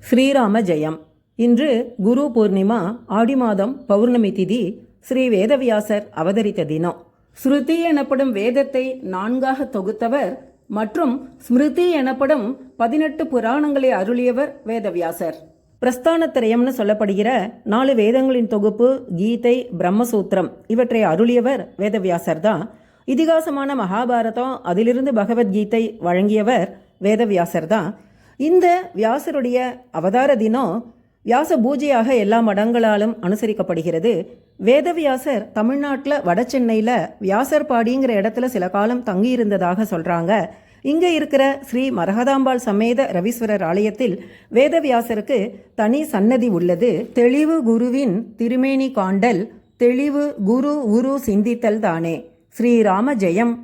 ஸ்ரீராம ஜெயம். இன்று குரு பூர்ணிமா, ஆடி மாதம் பௌர்ணமி திதி. ஸ்ரீ வேதவியாசர் அவதரித்த தினம். ஸ்ருதி எனப்படும் வேதத்தை 4ஆக தொகுத்தவர் மற்றும் ஸ்மிருதி எனப்படும் 18 புராணங்களை அருளியவர் வேதவியாசர். பிரஸ்தானத்திரயம்னு சொல்லப்படுகிற 4 வேதங்களின் தொகுப்பு கீதை, பிரம்மசூத்திரம் இவற்றை அருளியவர் வேதவியாசர் தான். இதிகாசமான மகாபாரதம், அதிலிருந்து பகவத்கீதை வழங்கியவர் வேதவியாசர் தான். இந்த வியாசருடைய அவதார தினம் வியாச பூஜையாக எல்லா மடங்களாலும் அனுசரிக்கப்படுகிறது. வேதவியாசர் தமிழ்நாட்டில் வடசென்னையில் வியாசர்பாடிங்கிற இடத்துல சில காலம் தங்கியிருந்ததாக சொல்கிறாங்க. இங்கே இருக்கிற ஸ்ரீ மரகதாம்பாள் சமேத ரவீஸ்வரர் ஆலயத்தில் வேதவியாசருக்கு தனி சன்னதி உள்ளது. தெளிவு குருவின் திருமேனி காண்டல், தெளிவு குரு உரு சிந்தித்தல் தானே. ஸ்ரீராம ஜெயம்.